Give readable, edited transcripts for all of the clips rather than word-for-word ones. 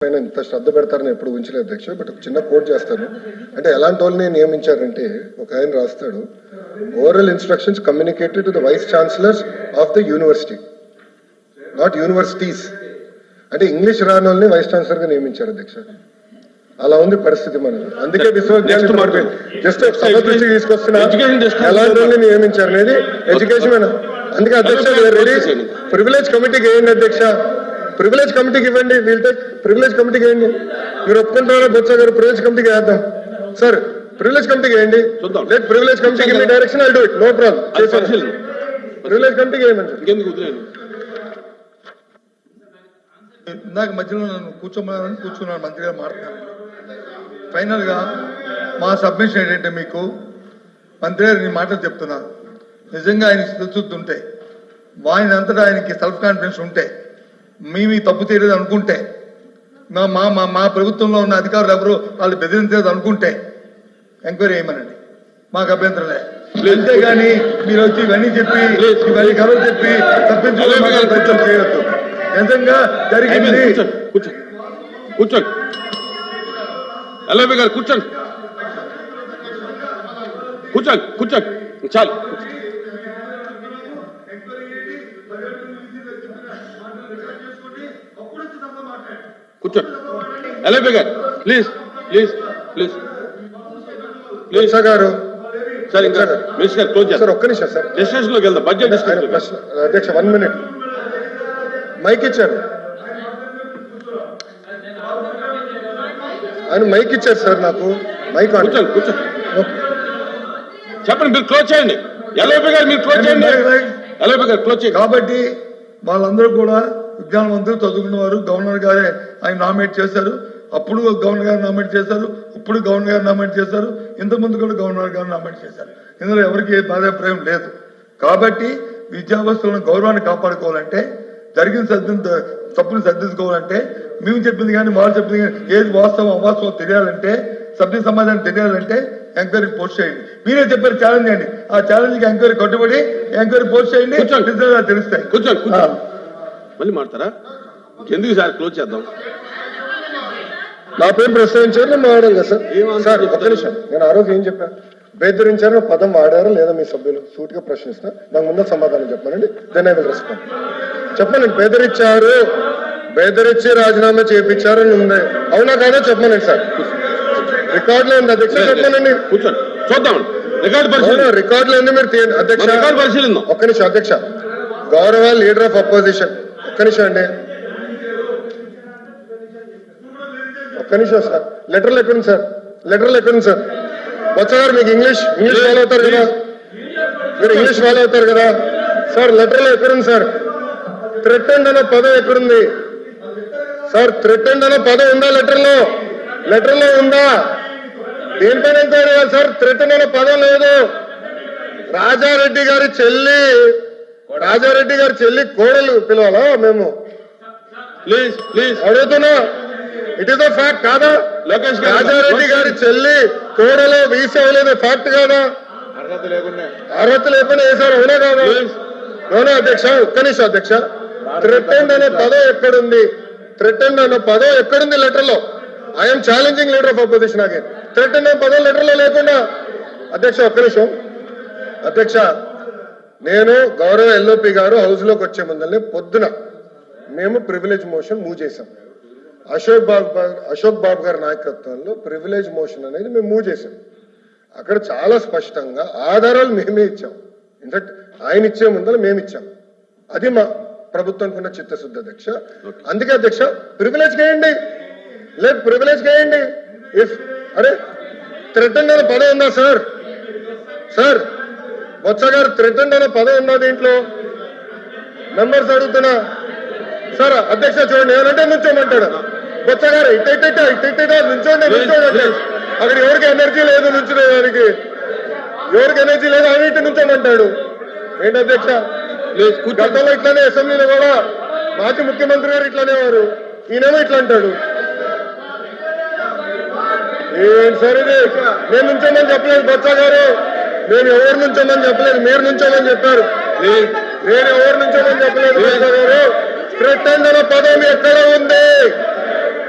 పైన ఇంత శ్రద్ధ పెడతారని ఎప్పుడు ఉంచలేదు అధ్యక్ష. బట్ ఒక చిన్న కోట్ చేస్తాను. అంటే ఎలాంటి వాళ్ళని నియమించారంటే ఒక ఆయన రాస్తాడు, oral instructions communicated to the vice chancellors of the university, not universities. అంటే ఇంగ్లీష్ రాని వాళ్ళని వైస్ ఛాన్సలర్ గా నియమించారు అధ్యక్ష. అలా ఉంది పరిస్థితి మనది. అందుకే విశ్వవిద్యాలయం జస్ట్ సభ దృష్టికి తీసుకొస్తున్నా ఎలాంటి వాళ్ళని నియమించారు అనేది ఎడ్యుకేషన్. అందుకే అధ్యక్ష రెడీ ప్రివిలేజ్ కమిటీకి వేయండి అధ్యక్ష, ప్రివిలేజ్ కమిటీకి ఇవ్వండి. వీల్ టేక్ ప్రివిలేజ్ కమిటీకి వేయండి. మీరు ఒప్పుకుంటారా బొత్స గారు? ప్రివిలేజ్ కమిటీకి వేద్దాం సార్, ప్రివిలేజ్ కమిటీకి వేయండి. లెట్ ప్రివిలేజ్ కమిటీకి మీ direction I do it, no problem. Privilege కమిటీకి వేయమని ఇందాక మధ్యలో నన్ను కూర్చున్నాను మంత్రి గారు మాట్లాడుతున్నాను. ఫైనల్ గా మా సబ్మిషన్ ఏంటంటే, మీకు మంత్రి గారు ఈ మాటలు చెప్తున్నా, నిజంగా ఆయన చిత్తశుద్ధి ఉంటే, వాని అంతటా ఆయనకి సెల్ఫ్ కాన్ఫిడెన్స్ ఉంటే, మీ తప్పు చేయలేదు అనుకుంటే, మా ప్రభుత్వంలో ఉన్న అధికారులు ఎవరు వాళ్ళు బెదిరించలేదు అనుకుంటే ఎంక్వైరీ చేయమనండి, మాకు అభ్యంతరం లేదు. అంతేగాని మీరు వచ్చి ఇవన్నీ చెప్పి ఇవన్నీ కథలు చెప్పి తప్పించుకోవడం ప్రయత్నం చేయొద్దు. నిజంగా జరిగింది. కూర్చోండి ఎల్ఐబి గారు, కూర్చోండి కూర్చోండి కూర్చోండి చాలు. కూర్చోండి ఎల్ఐబి గారు, ప్లీజ్ ప్లీజ్ ప్లీజ్ ప్లీజ్ గారు. సార్ ఇంకా మినిస్టర్ గారు క్లోజ్ చేస్తారు. ఒక్క నిమిషం సార్, డిస్కషన్ లోకి వెళ్దాం. బడ్జెట్ అధ్యక్ష 1 minute మైక్ ఇచ్చారు. ఆయన మైక్ ఇచ్చారు సార్, నాకు మైక్. కూర్చోండి కూర్చోండి చెప్పండి, మీరు క్లోజ్ చేయండి. ఎల్ఐబి గారు మీరు క్లోజ్ చేయండి. ఎల్ఐబి గారు క్లోజ్ చేయండి. కాబట్టి వాళ్ళందరూ కూడా విజ్ఞానవంతులు, చదువుకున్నవారు. గవర్నర్ గారే ఆయన నామినేట్ చేశారు. అప్పుడు గవర్నర్ గారు నామినేట్ చేశారు, ఇప్పుడు గవర్నర్ గారు నామినేట్ చేశారు, ఇంతకుముందు కూడా గవర్నర్ గారు నామినేట్ చేశారు. ఇందులో ఎవరికి ఏ బాధాభిప్రాయం లేదు. కాబట్టి విద్యావస్థలను గౌరవాన్ని కాపాడుకోవాలంటే, జరిగిన తప్పుని సర్దించుకోవాలంటే, మేము చెప్పింది కానీ వాళ్ళు చెప్పింది కానీ ఏది వాస్తవం అవాస్తవం తెలియాలంటే, సభ్య సమాధానం తెలియాలంటే ఎంక్వైరీ పోస్ట్ చేయండి. మీరే చెప్పారు ఛాలెంజ్ చేయండి. ఆ ఛాలెంజ్ కి ఎంక్వైరీ కట్టుబడి ఎంక్వైరీ పోస్ట్ చేయండి, తెలుస్తాయి. కూర్చోండి మళ్ళీ మాట్లాడతారా? ఎందుకు సార్ క్లోజ్ చేద్దాం? నా పేరు ప్రస్తావించారు, నేను వాడాను కదా సార్. సార్ ఒక్క నిమిషం, నేను ఆ రోజు ఏం చెప్పాను? బేదరించారు పదం వాడారా లేదా మీ సభ్యులు? సూటిగా ప్రశ్నిస్తా, నాకు ముందు సమాధానం చెప్పానండి. Then I will respond. చెప్పండి, బెదిరించారు, బెదిరించి రాజీనామా చేయించారు అని ఉంది, అవునా కాదా చెప్పమనండి సార్. రికార్డులో ఉంది అధ్యక్ష, చెప్పమనండి. కూర్చోండి చూద్దాం. రికార్డులో ఉంది, మీరు అధ్యక్ష పరిశీలిద్దాం. ఒక్క నిమిషం అధ్యక్ష. గౌరవ లీడర్ ఆఫ్ అపోజిషన్, ఒక్క నిమిషం అండి, ఒక్క నిమిషం సార్. లెటర్లు ఎక్కడుంది సార్? లెటర్లు ఎక్కడుంది సార్? బొత్స గారు మీకు ఇంగ్లీష్ ఫాలో అవుతారు కదా, మీరు ఇంగ్లీష్ ఫాలో అవుతారు కదా సార్. లెటర్లో ఎక్కడుంది సార్? థ్రెటెండ్ అనే పదం ఎక్కడుంది సార్? థ్రెటెండ్ అనే పదం ఉందా లెటర్లో? లెటర్లో ఉందా? దేనిపైన ఎంక్వైరీ చేయాలి సార్? థ్రెటెండ్ అనే పదం లేదు. రాజారెడ్డి గారి చెల్లి కోడలు పిలవాలా మేము? ప్లీజ్ ప్లీజ్ అడుగుతున్నా, ఇట్ ఈస్ ద ఫ్యాక్ట్ కాదా? రాజారెడ్డి గారి చెల్లి కోడలో వీసా అవ్వలేదు, ఫ్యాక్ట్ కాదా? అర్హత లేకుండా వేశారు, అవునా కాదా? అవునా అధ్యక్ష? ఒక్క నిమిషం అధ్యక్ష. థ్రెటెండ్ అనే పదం ఎక్కడుంది? థ్రెటెండ్ అనే పదం ఎక్కడుంది లెటర్ లో? I'm challenging leader of opposition again. Threatened అనే పదం లెటర్ లో లేకుండా. అధ్యక్ష ఒక్క నిమిషం అధ్యక్ష, నేను గౌరవ ఎల్ఓపి గారు హౌస్ లోకి వచ్చే ముందరనే పొద్దున మేము ప్రివిలేజ్ మోషన్ మూవ్ చేశాం. అశోక్ బాబు గారి నాయకత్వంలో ప్రివిలేజ్ మోషన్ అనేది మేము మూవ్ చేశాం. అక్కడ చాలా స్పష్టంగా ఆధారాలు మేమే ఇచ్చాం. ఇన్ఫాక్ట్ ఆయన ఇచ్చే ముందర మేము ఇచ్చాం. అది మా ప్రభుత్వానికి ఉన్న చిత్తశుద్ధి అధ్యక్ష. అందుకే అధ్యక్ష ప్రివిలేజ్ చేయండి, లేదు ప్రివిలేజ్ చేయండి. ఇఫ్ అరే థ్రెటెండ్ అనే పదం ఉందా సార్? సార్ బొత్స గారు థ్రెటెండ్ అనే పదం ఉందా దీంట్లో? మెంబర్స్ అడుగుతున్నా సార్. అధ్యక్ష చూడండి, ఏమంటే నుంచోమంటాడు బొత్స గారు. ఇట్ట నుంచోండి. అక్కడ ఎవరికి ఎనర్జీ లేదు నుంచునేదానికి, ఎవరికి ఎనర్జీ లేదు, ఆయన ఇటు నుంచోమంటాడు. ఏంటి అధ్యక్ష? గతంలో ఇట్లానే అసెంబ్లీలో కూడా మాజీ ముఖ్యమంత్రి గారు ఇట్లానే వారు, ఈయనేమో ఇట్లా అంటాడు. ఏంటి సార్ ఇది? నేను నుంచోమని చెప్పలేదు బొత్స గారు, నేను ఎవరు నుంచోమని చెప్పలేదు, మీరు నుంచోమని చెప్పారు. నేను ఎవరు నుంచోమని చెప్పలేదు బొత్స గారు. థ్రెటెండ్ అనే పదం ఎక్కడ ఉంది?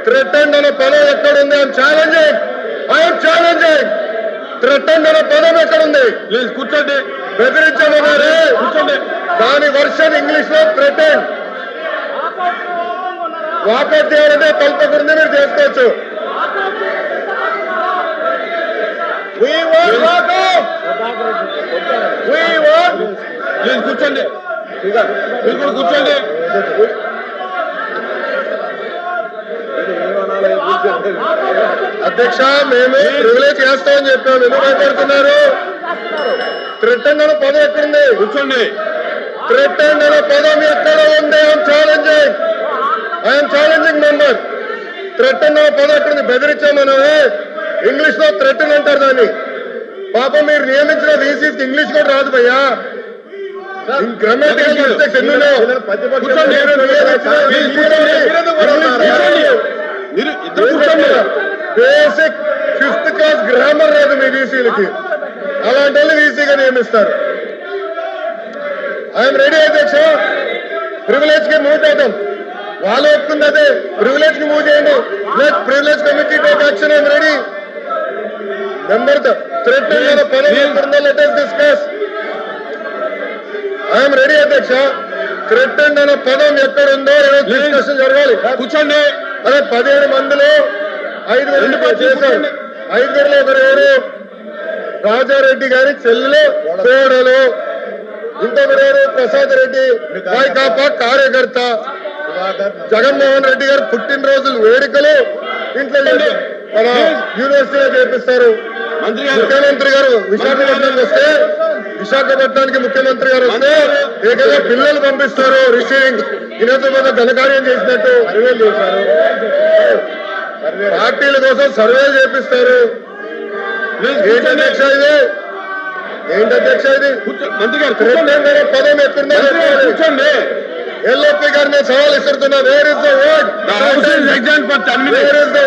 థ్రెటెండ్ అనే పదం ఎక్కడుంది? ఐఎమ్ ఛాలెంజింగ్ థ్రెటెండ్ అనే పదం ఎక్కడుంది? ప్లీజ్ కూర్చోండి. బెదిరించమన్నారే, కూర్చోండి. దాని వర్షన్ ఇంగ్లీష్ లో థ్రెటెండ్. వాకౌట్ చేయాలంటే కల్పకుండా మీరు చేసుకోవచ్చు. We want walkout. We want. Please కూర్చోండి. మీరు కూడా కూర్చోండి. అధ్యక్ష, మేము ప్రివిలేజ్ చేస్తామని చెప్పాము. ఎందుకు భయపడుతున్నారు? థ్రెటెండ్ అనే పదం ఎక్కడుంది? కూర్చోండి. థ్రెటెండ్ అనే పదం ఎక్కడ ఉంది? I'm challenging member. థ్రెటెండ్ అనే పదం ఎక్కడుంది? బెదిరించామనవే. ఇంగ్లీష్ లో థ్రెటెన్ అంటారు దాన్ని. పాపం మీరు నియమించిన వీసీకి ఇంగ్లీష్ కూడా రాదు భయ్యా. గ్రామటికల్ మిస్టేక్స్ ఎన్నో. మీరు ఇద్దరు కూర్చోండి. బేసిక్ 5th క్లాస్ గ్రామర్ రాదు మీ వీసీలకి. అలాంటి వాళ్ళు వీసీగా నియమిస్తారు. ఐఎమ్ రెడీ అధ్యక్ష. ప్రివిలేజ్ కి మూవ్ చేద్దాం. వాళ్ళు ఒప్పుకుంది అదే. ప్రివిలేజ్ కి మూవ్ చేయండి. Privilege committee take action. I'm ready. Number threatened అనే పదం ఎక్కడుందో let us discuss. I'm ready అధ్యక్ష. థ్రెటెండ్ అనే పదం ఎక్కడుందో డిస్కషన్ జరగాలి. కూర్చోండి. అదే 17 మందిలో 5 చేశారు. 5 ఒకరు ఎవరు? రాజారెడ్డి గారి చెల్లెలు కోడలు. ఇంకొకరు ఎవరు? ప్రసాద్ రెడ్డి వైకాపా కార్యకర్త. జగన్మోహన్ రెడ్డి గారు పుట్టినరోజులు వేడుకలు ఇంట్లో మన యూనివర్సిటీలో చేపిస్తారు. ముఖ్యమంత్రి గారు విశాఖపట్నానికి వస్తే, విశాఖపట్నానికి ముఖ్యమంత్రి గారు వస్తే ఏకంగా పిల్లలు పంపిస్తారు. రిసీవింగ్ ఈరోజు మీద ఘనకార్యం చేసినట్టు సర్వేలు చేశారు. పార్టీల కోసం సర్వేలు చేపిస్తారు. ఏంటి అధ్యక్ష ఇది? మంత్రి గారు థ్రెటెండ్ అనే పదం ఎక్కడుందో కూర్చోండి. ఎల్ఓపి గారిని సవాల్ ఇస్తున్నా. Where is the word? Example where is the